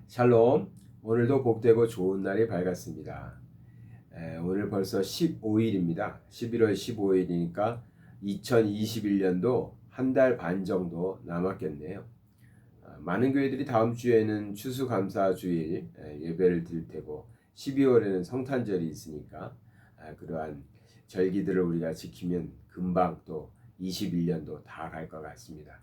샬롬. 오늘도 복되고 좋은 날이 밝았습니다. 오늘 벌써 15일입니다. 11월 15일이니까 2021년도 한 달 반 정도 남았겠네요. 많은 교회들이 다음 주에는 추수감사주일 예배를 드릴 테고 12월에는 성탄절이 있으니까 그러한 절기들을 우리가 지키면 금방 또 21년도 다 갈 것 같습니다.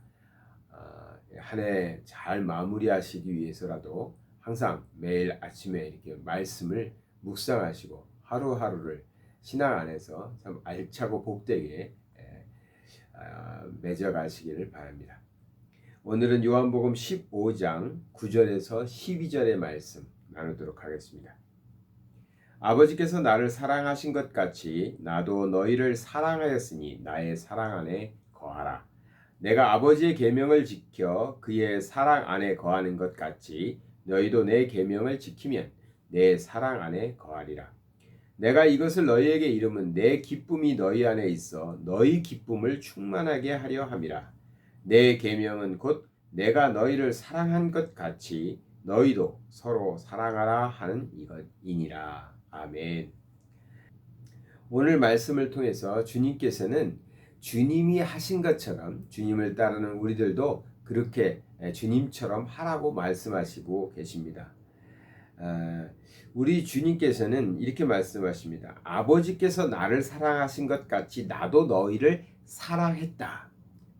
한 해 잘 마무리하시기 위해서라도 항상 매일 아침에 이렇게 말씀을 묵상하시고 하루하루를 신앙 안에서 참 알차고 복되게 맺어가시기를 바랍니다. 오늘은 요한복음 15장 9절에서 12절의 말씀 나누도록 하겠습니다. 아버지께서 나를 사랑하신 것 같이 나도 너희를 사랑하였으니 나의 사랑 안에 거하라. 내가 아버지의 계명을 지켜 그의 사랑 안에 거하는 것 같이 너희도 내 계명을 지키면 내 사랑 안에 거하리라. 내가 이것을 너희에게 이름은 내 기쁨이 너희 안에 있어 너희 기쁨을 충만하게 하려 함이라. 내 계명은 곧 내가 너희를 사랑한 것 같이 너희도 서로 사랑하라 하는 이것이니라. 아멘. 오늘 말씀을 통해서 주님께서는 주님이 하신 것처럼 주님을 따르는 우리들도 그렇게 주님처럼 하라고 말씀하시고 계십니다. 우리 주님께서는 이렇게 말씀하십니다. 아버지께서 나를 사랑하신 것 같이 나도 너희를 사랑했다.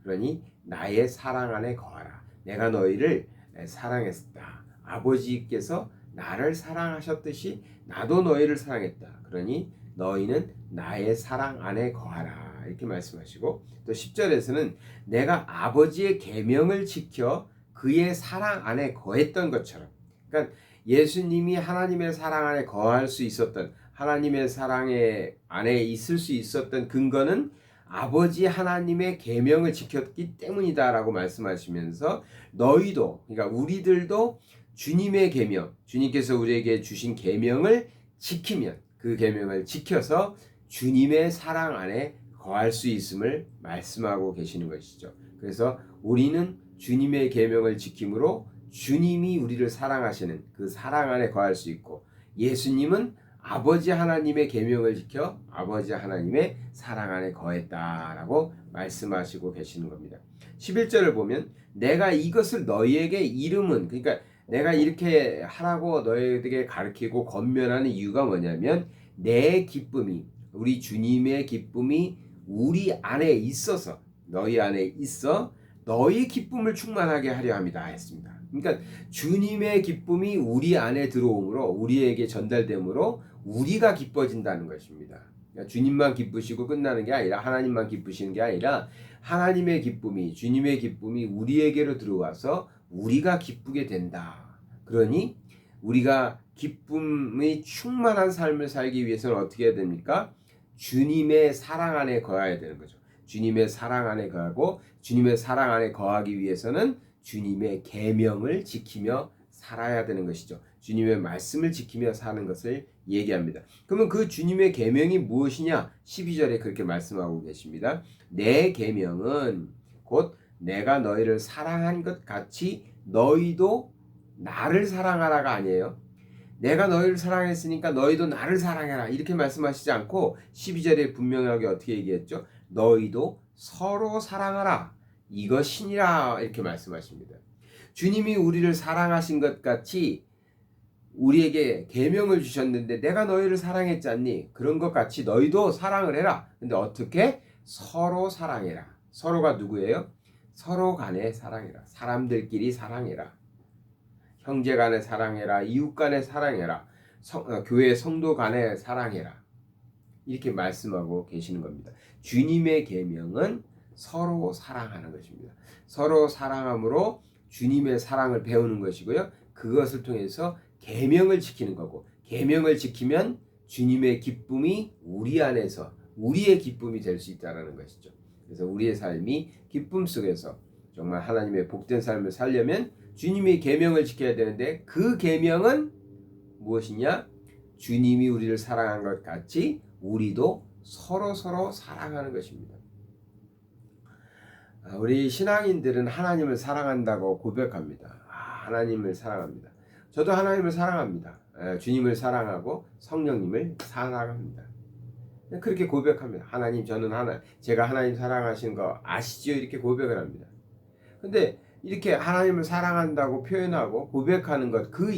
그러니 나의 사랑 안에 거하라. 내가 너희를 사랑했다. 아버지께서 나를 사랑하셨듯이 나도 너희를 사랑했다. 그러니 너희는 나의 사랑 안에 거하라. 이렇게 말씀하시고 또 10절에서는 내가 아버지의 계명을 지켜 그의 사랑 안에 거했던 것처럼, 그러니까 예수님이 하나님의 사랑 안에 거할 수 있었던, 하나님의 사랑의 안에 있을 수 있었던 근거는 아버지 하나님의 계명을 지켰기 때문이다라고 말씀하시면서 너희도, 그러니까 우리들도 주님의 계명, 주님께서 우리에게 주신 계명을 지키면, 그 계명을 지켜서 주님의 사랑 안에 거할 수 있음을 말씀하고 계시는 것이죠. 그래서 우리는 주님의 계명을 지킴으로 주님이 우리를 사랑하시는 그 사랑 안에 거할 수 있고, 예수님은 아버지 하나님의 계명을 지켜 아버지 하나님의 사랑 안에 거했다라고 말씀하시고 계시는 겁니다. 11절을 보면 내가 이것을 너희에게 이름은, 그러니까 내가 이렇게 하라고 너희에게 가르치고 권면하는 이유가 뭐냐면 내 기쁨이, 우리 주님의 기쁨이 우리 안에 있어서, 너희 안에 있어 너희 기쁨을 충만하게 하려 합니다 했습니다. 그러니까 주님의 기쁨이 우리 안에 들어오므로, 우리에게 전달되므로 우리가 기뻐진다는 것입니다. 그러니까 주님만 기쁘시고 끝나는 게 아니라, 하나님만 기쁘시는 게 아니라 하나님의 기쁨이, 주님의 기쁨이 우리에게로 들어와서 우리가 기쁘게 된다. 그러니 우리가 기쁨이 충만한 삶을 살기 위해서는 어떻게 해야 됩니까? 주님의 사랑 안에 거해야 되는 거죠. 주님의 사랑 안에 거하고, 주님의 사랑 안에 거하기 위해서는 주님의 계명을 지키며 살아야 되는 것이죠. 주님의 말씀을 지키며 사는 것을 얘기합니다. 그러면 그 주님의 계명이 무엇이냐? 12절에 그렇게 말씀하고 계십니다. 내 계명은 곧 내가 너희를 사랑한 것 같이 너희도 나를 사랑하라가 아니에요. 내가 너희를 사랑했으니까 너희도 나를 사랑해라 이렇게 말씀하시지 않고 12절에 분명하게 어떻게 얘기했죠? 너희도 서로 사랑하라 이것이니라 이렇게 말씀하십니다. 주님이 우리를 사랑하신 것 같이 우리에게 계명을 주셨는데 내가 너희를 사랑했지 않니? 그런 것 같이 너희도 사랑을 해라. 근데 어떻게? 서로 사랑해라. 서로가 누구예요? 서로 간에 사랑해라. 사람들끼리 사랑해라. 형제 간에 사랑해라. 이웃 간에 사랑해라. 교회 성도 간에 사랑해라. 이렇게 말씀하고 계시는 겁니다. 주님의 계명은 서로 사랑하는 것입니다. 서로 사랑함으로 주님의 사랑을 배우는 것이고요. 그것을 통해서 계명을 지키는 거고, 계명을 지키면 주님의 기쁨이 우리 안에서 우리의 기쁨이 될 수 있다는 것이죠. 그래서 우리의 삶이 기쁨 속에서 정말 하나님의 복된 삶을 살려면 주님의 계명을 지켜야 되는데, 그 계명은 무엇이냐? 주님이 우리를 사랑한 것 같이 우리도 서로 사랑하는 것입니다. 우리 신앙인들은 하나님을 사랑한다고 고백합니다. 하나님을 사랑합니다. 저도 하나님을 사랑합니다. 주님을 사랑하고 성령님을 사랑합니다. 그렇게 고백합니다. 하나님, 제가 하나님 사랑하시는 거 아시죠? 이렇게 고백을 합니다. 근데 이렇게 하나님을 사랑한다고 표현하고 고백하는 것, 그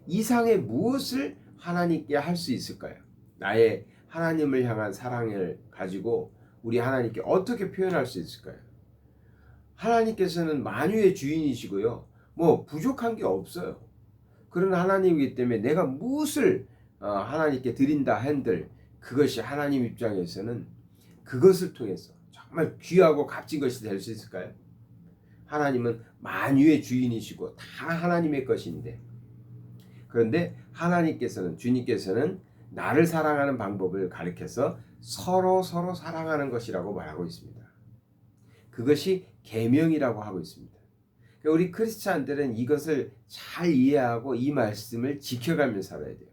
이상의 무엇을 하나님께 할 수 있을까요? 나의 하나님을 향한 사랑을 가지고 우리 하나님께 어떻게 표현할 수 있을까요? 하나님께서는 만유의 주인이시고요. 뭐 부족한 게 없어요. 그런 하나님이기 때문에 내가 무엇을 하나님께 드린다 한들 그것이 하나님 입장에서는 그것을 통해서 정말 귀하고 값진 것이 될 수 있을까요? 하나님은 만유의 주인이시고 다 하나님의 것인데, 그런데 주님께서는 나를 사랑하는 방법을 가르쳐서 서로 사랑하는 것이라고 말하고 있습니다. 그것이 계명이라고 하고 있습니다. 우리 크리스찬들은 이것을 잘 이해하고 이 말씀을 지켜가며 살아야 돼요.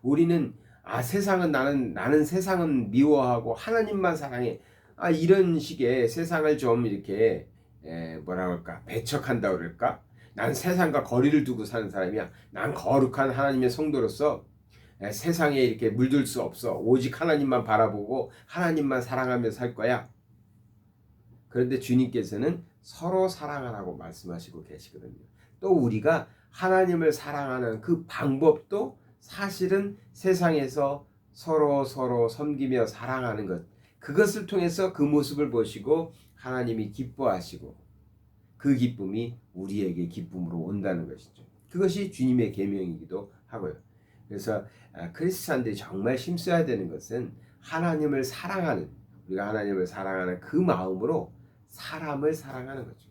우리는 세상은 나는 세상은 미워하고 하나님만 사랑해. 이런 식의 세상을 좀 이렇게 뭐라 그럴까? 배척한다 그럴까? 난 세상과 거리를 두고 사는 사람이야. 난 거룩한 하나님의 성도로서 세상에 이렇게 물들 수 없어. 오직 하나님만 바라보고 하나님만 사랑하며 살 거야. 그런데 주님께서는 서로 사랑하라고 말씀하시고 계시거든요. 또 우리가 하나님을 사랑하는 그 방법도 사실은 세상에서 서로 섬기며 사랑하는 것, 그것을 통해서 그 모습을 보시고 하나님이 기뻐하시고 그 기쁨이 우리에게 기쁨으로 온다는 것이죠. 그것이 주님의 계명이기도 하고요. 그래서 크리스찬들이 정말 힘써야 되는 것은 우리가 하나님을 사랑하는 그 마음으로 사람을 사랑하는 거죠.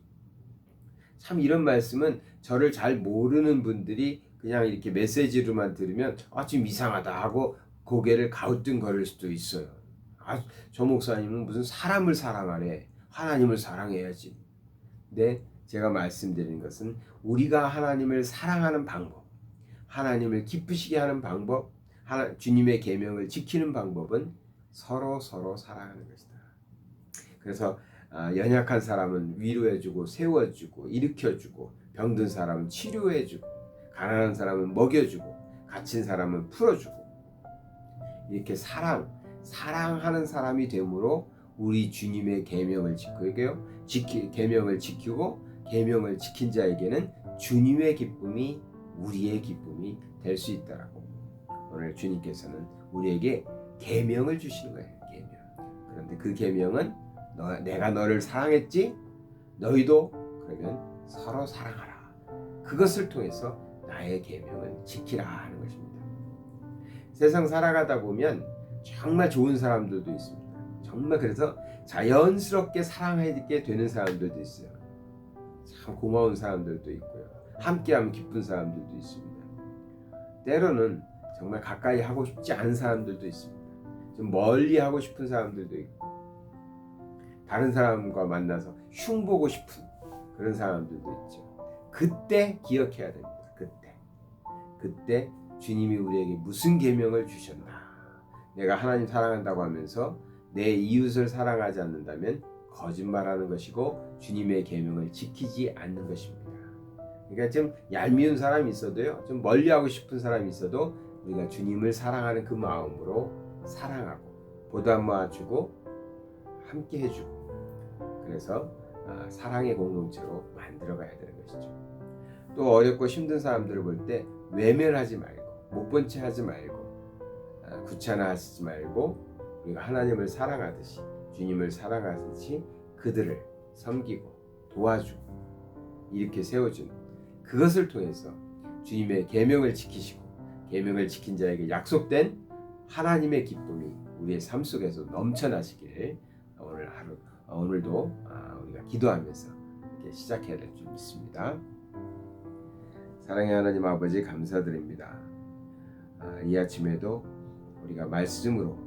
참 이런 말씀은 저를 잘 모르는 분들이 그냥 이렇게 메시지로만 들으면 좀 이상하다 하고 고개를 가우뚱거릴 수도 있어요. 저 목사님은 무슨 사람을 사랑하래. 하나님을 사랑해야지. 근데 제가 말씀드리는 것은 우리가 하나님을 사랑하는 방법, 하나님을 기쁘시게 하는 방법, 주님의 계명을 지키는 방법은 서로 사랑하는 것이다. 그래서 연약한 사람은 위로해주고 세워주고 일으켜주고 병든 사람은 치료해주고 가난한 사람은 먹여주고 갇힌 사람은 풀어주고, 이렇게 사랑하는 사람이 되므로 우리 주님의 계명을 계명을 지키고 계명을 지킨 자에게는 주님의 기쁨이 우리의 기쁨이 될 수 있다라고 오늘 주님께서는 우리에게 계명을 주시는 거예요. 계명. 그런데 그 계명은 내가 너를 사랑했지? 너희도 그러면 서로 사랑하라. 그것을 통해서 나의 계명을 지키라 하는 것입니다. 세상 살아가다 보면 정말 좋은 사람들도 있습니다. 정말 그래서 자연스럽게 사랑하게 되는 사람들도 있어요. 참 고마운 사람들도 있고요. 함께하면 기쁜 사람들도 있습니다. 때로는 정말 가까이 하고 싶지 않은 사람들도 있습니다. 좀 멀리 하고 싶은 사람들도 있고, 다른 사람과 만나서 흉보고 싶은 그런 사람들도 있죠. 그때 기억해야 됩니다. 그때 주님이 우리에게 무슨 계명을 주셨나. 내가 하나님 사랑한다고 하면서 내 이웃을 사랑하지 않는다면 거짓말하는 것이고 주님의 계명을 지키지 않는 것입니다. 그러니까 좀 얄미운 사람이 있어도요, 좀 멀리하고 싶은 사람이 있어도 우리가 주님을 사랑하는 그 마음으로 사랑하고 보담아주고 함께 해주고, 그래서 사랑의 공동체로 만들어가야 되는 것이죠. 또 어렵고 힘든 사람들을 볼 때 외면하지 말고 못 본 채 하지 말고 귀찮아하시지 말고 우리가 하나님을 사랑하듯이 주님을 사랑하듯이 그들을 섬기고 도와주고 이렇게 세워준 그것을 통해서 주님의 계명을 지키시고 계명을 지킨 자에게 약속된 하나님의 기쁨이 우리의 삶 속에서 넘쳐나시길 오늘도 우리가 기도하면서 이렇게 시작해야 될 줄 믿습니다. 사랑의 하나님 아버지, 감사드립니다. 이 아침에도 우리가 말씀으로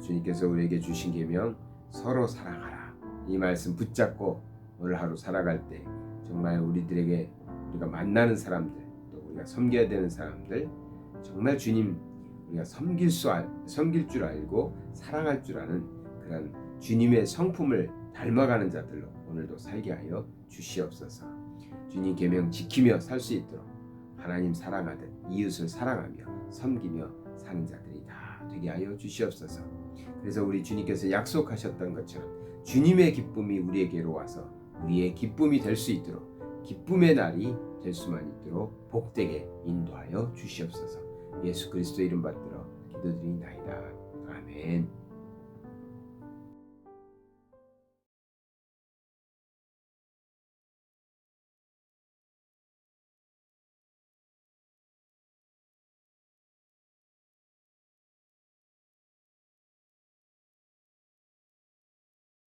주님께서 우리에게 주신 계명 서로 사랑하라, 이 말씀 붙잡고 오늘 하루 살아갈 때 정말 우리들에게 우리가 만나는 사람들, 또 우리가 섬겨야 되는 사람들, 정말 주님 우리가 섬길 줄 알고 사랑할 줄 아는 그런 주님의 성품을 닮아가는 자들로 오늘도 살게 하여 주시옵소서. 주님 계명 지키며 살 수 있도록 하나님 사랑하듯 이웃을 사랑하며 섬기며 사는 자들이 다 되게 하여 주시옵소서. 그래서 우리 주님께서 약속하셨던 것처럼 주님의 기쁨이 우리에게로 와서 우리의 기쁨이 될 수 있도록 기쁨의 날이 될 수만 있도록 복되게 인도하여 주시옵소서. 예수 그리스도 이름 받들어 기도드리나이다. 아멘.